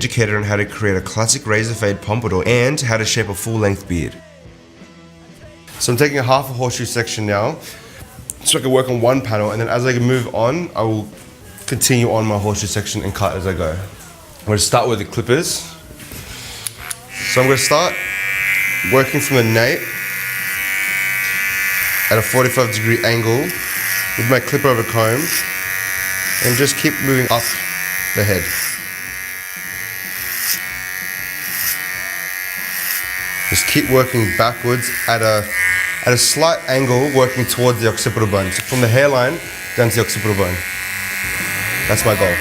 educated on how to create a classic razor fade pompadour and how to shape a full-length beard. So I'm taking a half a horseshoe section now, so I can work on one panel, and then as I move on, I will continue on my horseshoe section and cut as I go. I'm going to start with the clippers. So I'm going to start working from the nape at a 45-degree angle with my clipper over comb, and just keep moving up the head. Just keep working backwards at a slight angle, working towards the occipital bone. So from the hairline down to the occipital bone. That's my goal.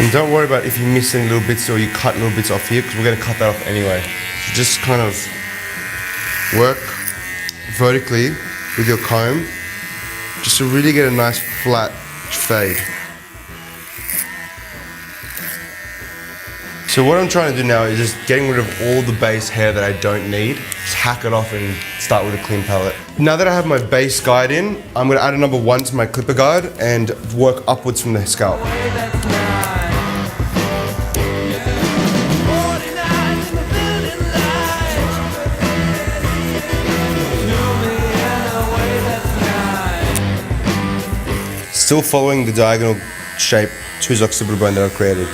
And don't worry about if you miss any little bits or you cut little bits off here, because we're going to cut that off anyway. So just kind of work vertically with your comb, just to really get a nice flat fade. So what I'm trying to do now is just getting rid of all the base hair that I don't need. Just hack it off and start with a clean palette. Now that I have my base guide in, I'm going to add a number 1 to my clipper guide and work upwards from the scalp. Still following the diagonal shape to his occipital bone that I've created.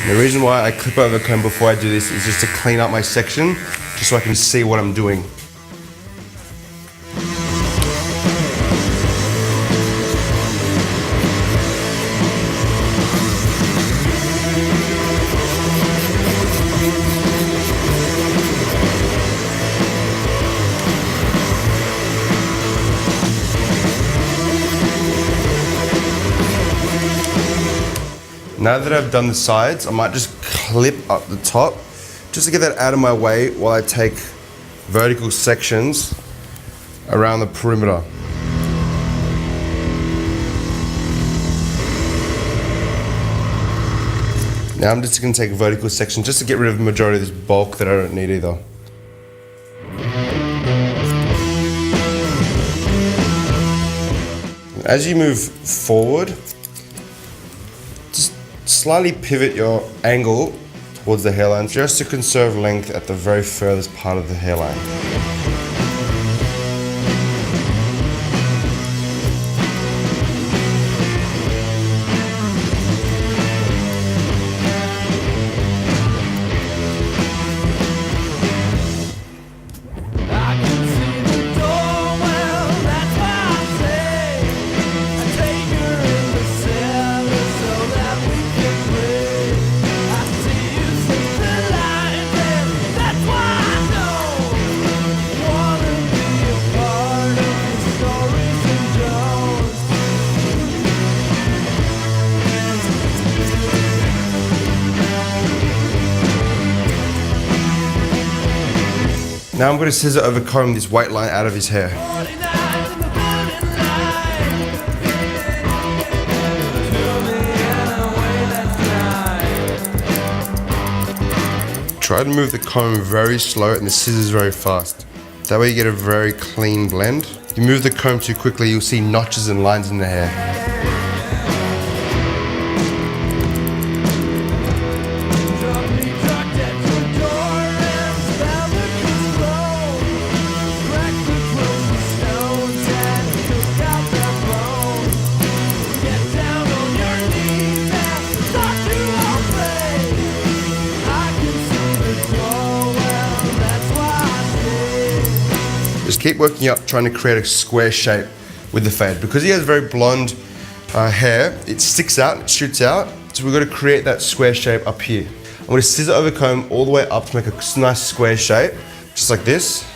The reason why I clip over comb before I do this is just to clean up my section, just so I can see what I'm doing. Now that I've done the sides, I might just clip up the top, just to get that out of my way while I take vertical sections around the perimeter. Now I'm just going to take a vertical section just to get rid of the majority of this bulk that I don't need either. As you move forward, slightly pivot your angle towards the hairline just to conserve length at the very furthest part of the hairline. Now I'm going to scissor over comb this white line out of his hair. Try to move the comb very slow and the scissors very fast. That way you get a very clean blend. If you move the comb too quickly, you'll see notches and lines in the hair. Just keep working up, trying to create a square shape with the fade. Because he has very blonde hair, it sticks out, it shoots out. So we're going to create that square shape up here. I'm going to scissor over comb all the way up to make a nice square shape, just like this.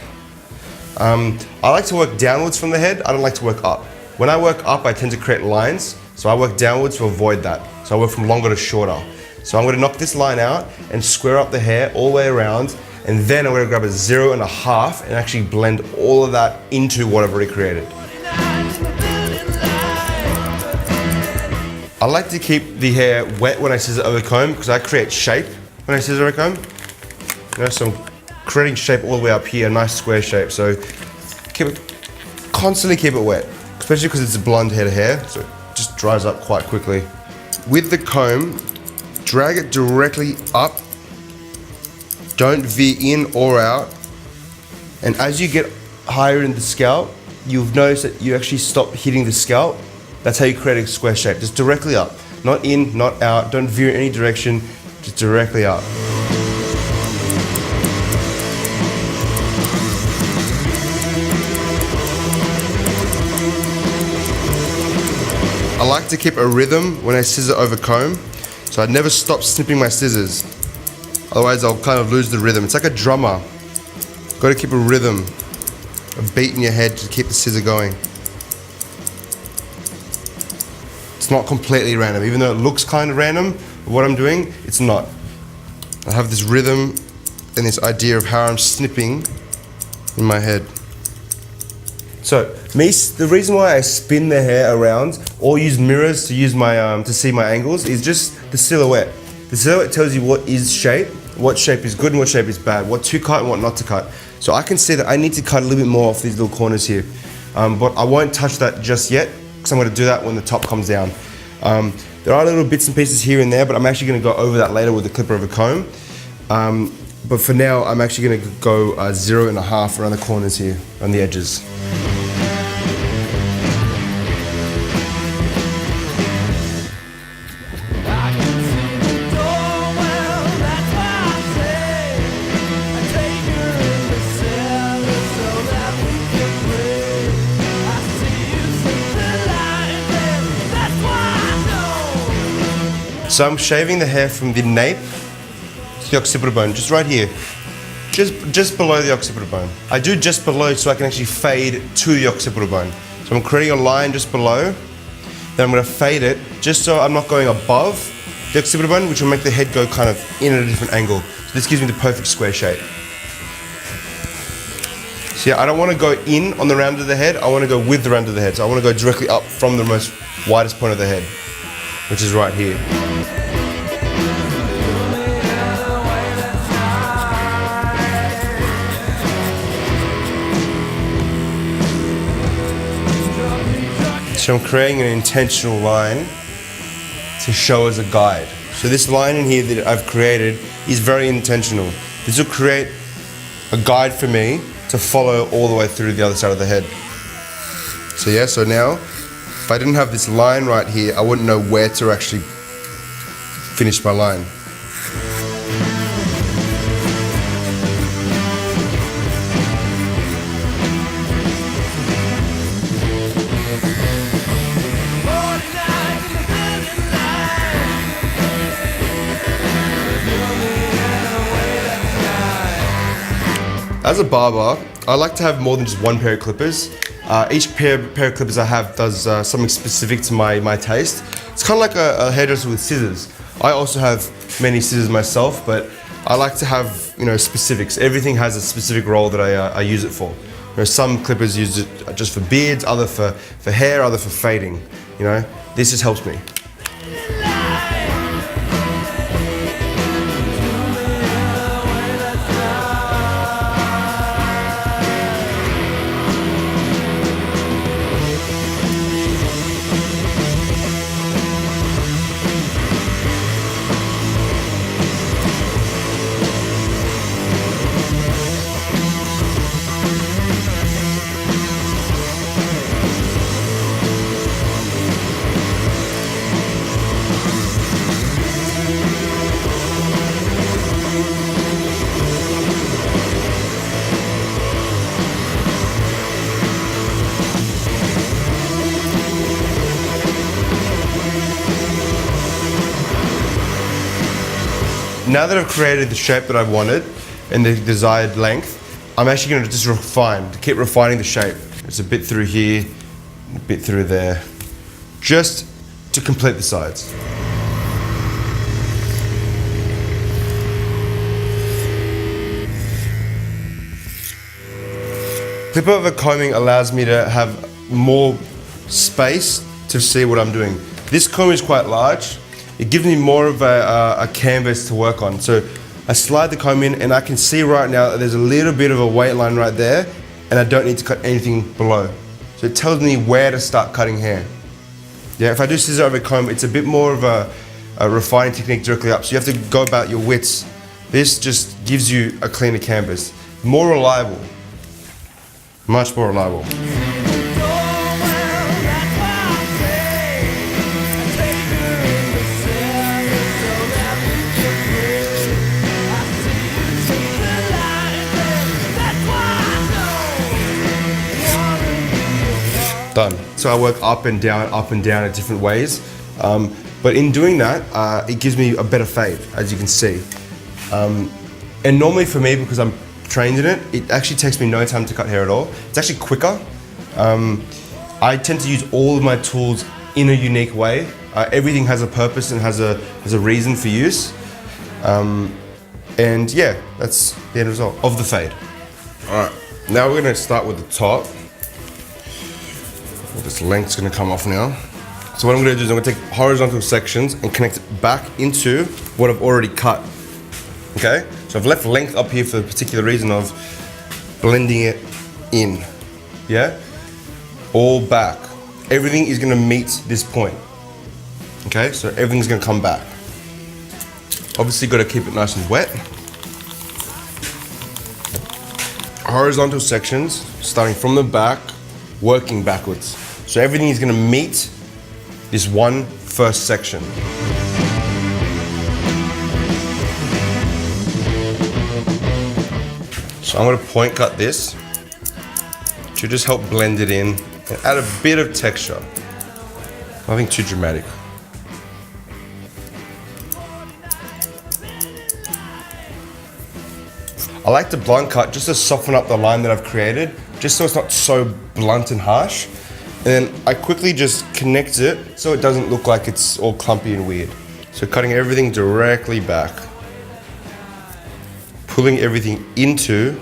I like to work downwards from the head. I don't like to work up. When I work up, I tend to create lines, so I work downwards to avoid that. So I work from longer to shorter. So I'm going to knock this line out and square up the hair all the way around, and then I'm going to grab a 0.5 and actually blend all of that into what I've already created. I like to keep the hair wet when I scissor over comb because I create shape when I scissor over comb. You know, so I'm creating shape all the way up here, a nice square shape. So constantly keep it wet, especially because it's a blonde head of hair, so it just dries up quite quickly. With the comb, drag it directly up. Don't veer in or out. And as you get higher in the scalp, you'll notice that you actually stop hitting the scalp. That's how you create a square shape, just directly up. Not in, not out, don't veer in any direction, just directly up. I like to keep a rhythm when I scissor over comb, so I never stop snipping my scissors. Otherwise I'll kind of lose the rhythm. It's like a drummer. Got to keep a rhythm, a beat in your head to keep the scissor going. It's not completely random, even though it looks kind of random, what I'm doing, it's not. I have this rhythm and this idea of how I'm snipping in my head. So, the reason why I spin the hair around or use mirrors to use my to see my angles is just the silhouette. The silhouette tells you what is shape, what shape is good and what shape is bad, what to cut and what not to cut. So I can see that I need to cut a little bit more off these little corners here, but I won't touch that just yet because I'm going to do that when the top comes down. There are little bits and pieces here and there, but I'm actually going to go over that later with the clipper of a comb. But for now, I'm actually going to go 0.5 around the corners here, on the edges. So I'm shaving the hair from the nape to the occipital bone, just right here. Just below the occipital bone. I do just below so I can actually fade to the occipital bone. So I'm creating a line just below, then I'm going to fade it just so I'm not going above the occipital bone, which will make the head go kind of in at a different angle. So this gives me the perfect square shape. So yeah, I don't want to go in on the round of the head, I want to go with the round of the head. So I want to go directly up from the most widest point of the head, which is right here. So I'm creating an intentional line to show as a guide. So this line in here that I've created is very intentional. This will create a guide for me to follow all the way through the other side of the head. So yeah, so now, if I didn't have this line right here, I wouldn't know where to actually finish my line. As a barber, I like to have more than just one pair of clippers. Each pair of clippers I have does something specific to my taste. It's kind of like a hairdresser with scissors. I also have many scissors myself, but I like to have, you know, specifics. Everything has a specific role that I use it for. You know, some clippers use it just for beards, other for hair, other for fading. You know, this just helps me. Now that I've created the shape that I wanted and the desired length, I'm actually going to just keep refining the shape. It's a bit through here, a bit through there, just to complete the sides. Clip over combing allows me to have more space to see what I'm doing. This comb is quite large. It gives me more of a canvas to work on. So I slide the comb in and I can see right now that there's a little bit of a weight line right there and I don't need to cut anything below. So it tells me where to start cutting hair. Yeah, if I do scissor over comb, it's a bit more of a refining technique directly up. So you have to go about your widths. This just gives you a cleaner canvas. More reliable. Much more reliable. Done. So I work up and down in different ways. But in doing that, it gives me a better fade, as you can see. And normally for me, because I'm trained in it, it actually takes me no time to cut hair at all. It's actually quicker. I tend to use all of my tools in a unique way. Everything has a purpose and has a reason for use. And yeah, that's the end result of the fade. All right, now we're gonna start with the top. Well, this length's gonna come off now. So what I'm gonna do is I'm gonna take horizontal sections and connect it back into what I've already cut. Okay, so I've left length up here for the particular reason of blending it in, yeah? All back. Everything is gonna meet this point. Okay, so everything's gonna come back. Obviously gotta keep it nice and wet. Horizontal sections, starting from the back, working backwards. So everything is gonna meet this one first section. So I'm gonna point cut this to just help blend it in and add a bit of texture. Nothing too dramatic. I like to blunt cut just to soften up the line that I've created, just so it's not so blunt and harsh. And then I quickly just connect it so it doesn't look like it's all clumpy and weird. So cutting everything directly back. Pulling everything into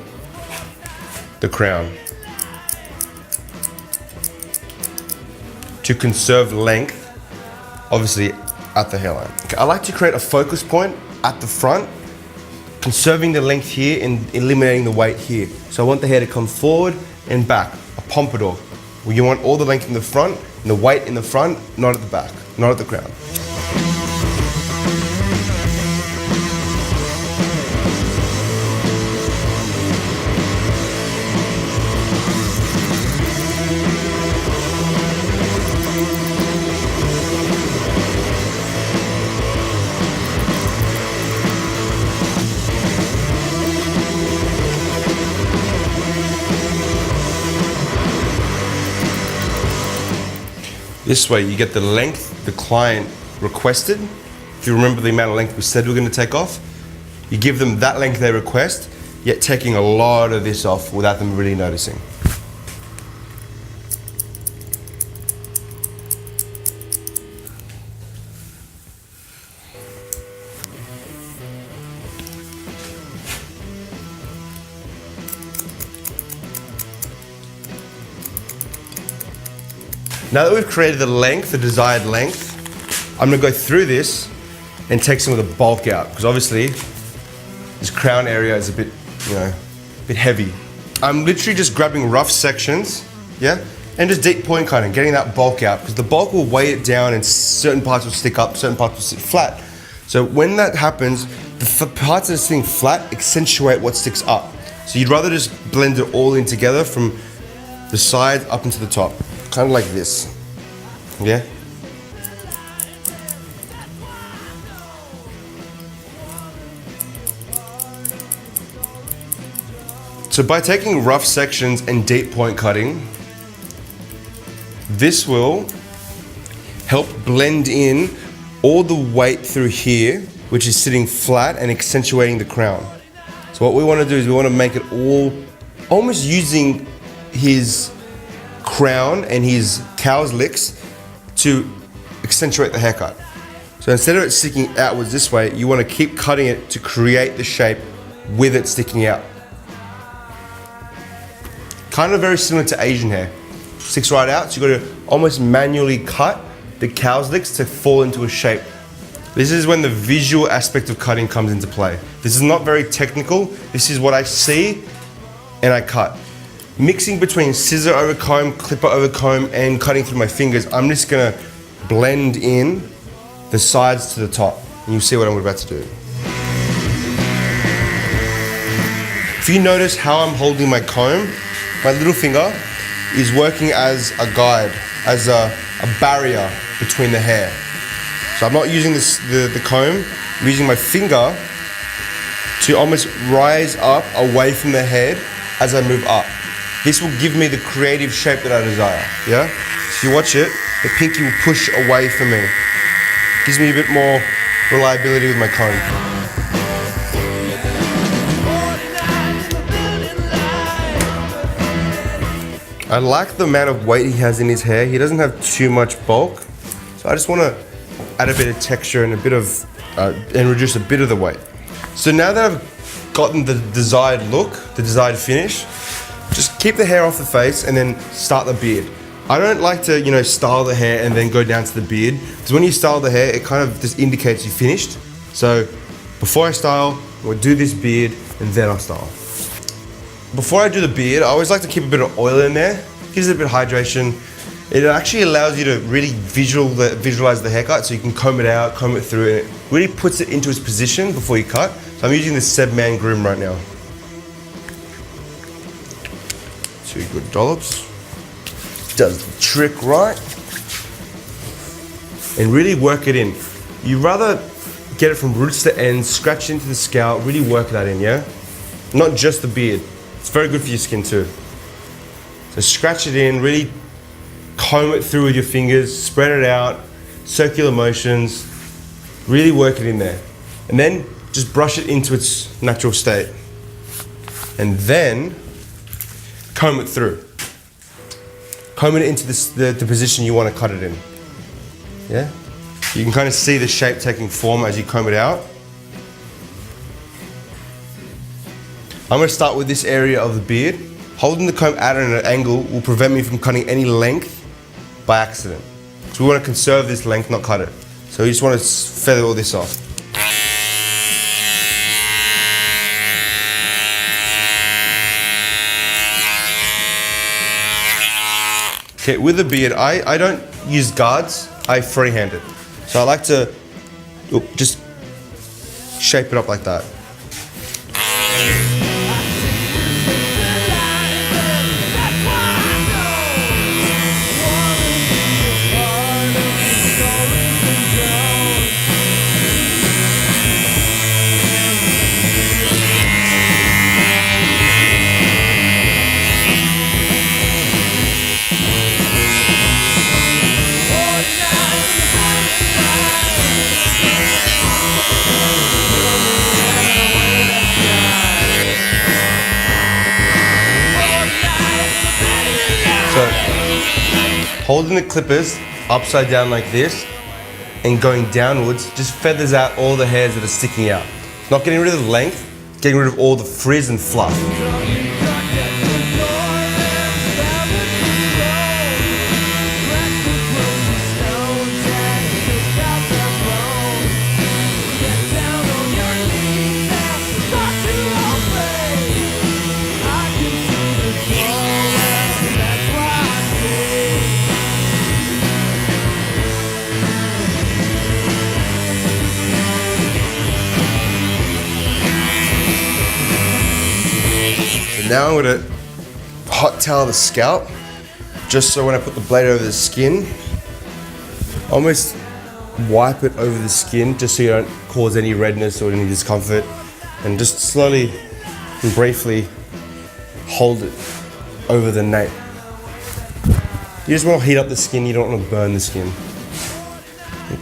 the crown to conserve length, obviously at the hairline. Okay, I like to create a focus point at the front, conserving the length here and eliminating the weight here. So I want the hair to come forward and back, a pompadour. Well, you want all the length in the front and the weight in the front, not at the back, not at the crown. This way you get the length the client requested. If you remember the amount of length we said we're going to take off, you give them that length they request, yet taking a lot of this off without them really noticing. Now that we've created the length, the desired length, I'm gonna go through this and take some of the bulk out, because obviously this crown area is a bit, a bit heavy. I'm literally just grabbing rough sections, yeah, and just deep point cutting, getting that bulk out, because the bulk will weigh it down and certain parts will stick up, certain parts will sit flat. So when that happens, the parts that are sitting flat accentuate what sticks up. So you'd rather just blend it all in together from the side up into the top. Kind of like this, yeah? So by taking rough sections and deep point cutting, this will help blend in all the weight through here which is sitting flat and accentuating the crown. So what we want to do is we want to make it all almost using his crown and his cow's licks to accentuate the haircut. So instead of it sticking outwards this way, you want to keep cutting it to create the shape with it sticking out. Kind of very similar to Asian hair. Sticks right out, so you've got to almost manually cut the cow's licks to fall into a shape. This is when the visual aspect of cutting comes into play. This is not very technical. This is what I see and I cut. Mixing between scissor over comb, clipper over comb, and cutting through my fingers, I'm just gonna blend in the sides to the top. And you'll see what I'm about to do. If you notice how I'm holding my comb, my little finger is working as a guide, as a barrier between the hair. So I'm not using the comb, I'm using my finger to almost rise up away from the head as I move up. This will give me the creative shape that I desire, yeah? So you watch it, the pinky will push away from me. Gives me a bit more reliability with my comb. I like the amount of weight he has in his hair. He doesn't have too much bulk. So I just want to add a bit of texture and a bit of, and reduce a bit of the weight. So now that I've gotten the desired look, the desired finish, just keep the hair off the face and then start the beard. I don't like to, style the hair and then go down to the beard, because when you style the hair, it kind of just indicates you finished. So before I style, we'll do this beard and then I'll style. Before I do the beard, I always like to keep a bit of oil in there. Gives it a bit of hydration. It actually allows you to really visualize the haircut, so you can comb it out, comb it through, and it really puts it into its position before you cut. So I'm using the SEB Man Groom right now. 2 good dollops. Does the trick right. And really work it in. You rather get it from roots to ends, scratch into the scalp, really work that in, yeah? Not just the beard. It's very good for your skin too. So scratch it in, really comb it through with your fingers, spread it out, circular motions, really work it in there. And then just brush it into its natural state. And then comb it through. Comb it into the position you want to cut it in. Yeah? You can kind of see the shape taking form as you comb it out. I'm going to start with this area of the beard. Holding the comb out at an angle will prevent me from cutting any length by accident. So we want to conserve this length, not cut it. So you just want to feather all this off. Okay, with the beard, I don't use guards, I freehand it. So I like to just shape it up like that. Holding the clippers upside down like this and going downwards just feathers out all the hairs that are sticking out. Not getting rid of the length, getting rid of all the frizz and fluff. Now I'm going to hot towel the scalp, just so when I put the blade over the skin, almost wipe it over the skin just so you don't cause any redness or any discomfort, and just slowly and briefly hold it over the nape. You just want to heat up the skin, you don't want to burn the skin.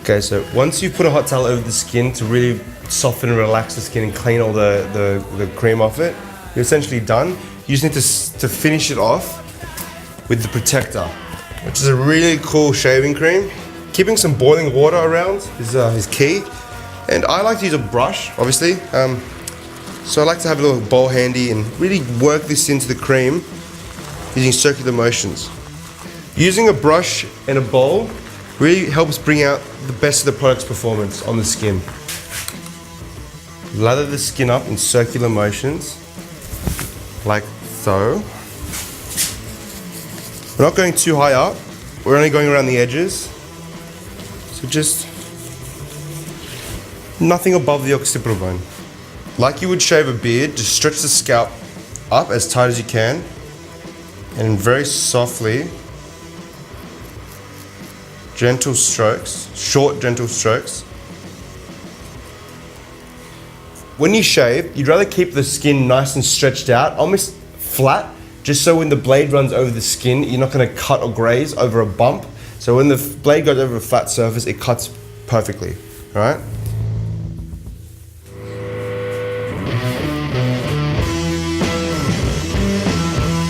Okay, so once you put a hot towel over the skin to really soften and relax the skin and clean all the cream off it, you're essentially done. You just need to finish it off with the protector, which is a really cool shaving cream. Keeping some boiling water around is key. And I like to use a brush, obviously. So I like to have a little bowl handy and really work this into the cream using circular motions. Using a brush and a bowl really helps bring out the best of the product's performance on the skin. Lather the skin up in circular motions, like so. We're not going too high up, we're only going around the edges. So just nothing above the occipital bone. Like you would shave a beard, just stretch the scalp up as tight as you can and very softly, gentle strokes, short gentle strokes. When you shave, you'd rather keep the skin nice and stretched out, almost flat, just so when the blade runs over the skin, you're not going to cut or graze over a bump. So when the blade goes over a flat surface, it cuts perfectly, all right?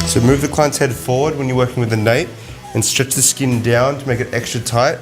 So move the client's head forward when you're working with the nape and stretch the skin down to make it extra tight.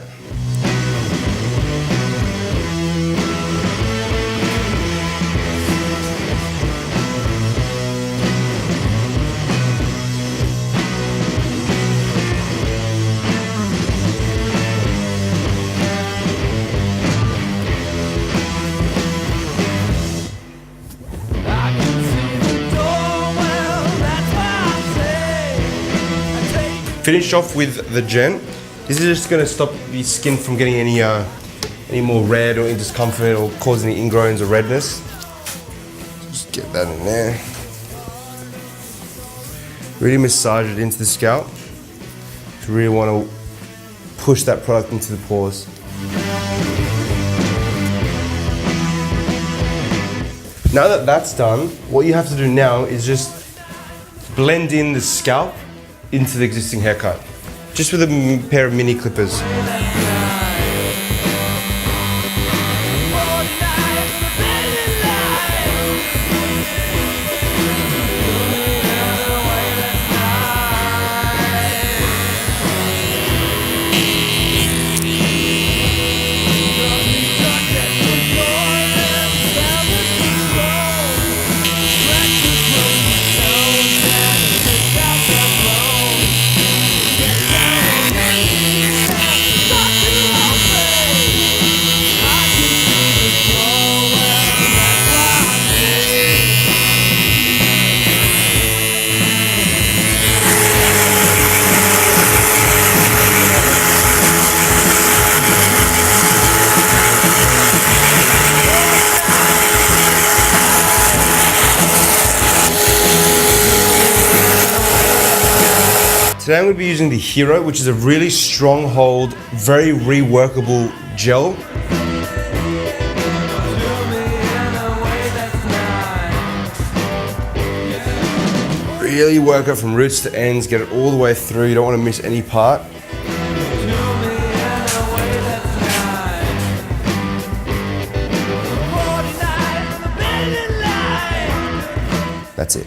Finish off with the gent. This is just going to stop the skin from getting any more red or discomfort or cause any ingrowns or redness. Just get that in there. Really massage it into the scalp. You really want to push that product into the pores. Now that that's done, what you have to do now is just blend in the scalp into the existing haircut, just with a pair of mini clippers. Today I'm going to be using the Hero, which is a really strong hold, very reworkable gel. Really work it from roots to ends, get it all the way through, you don't want to miss any part. That's it.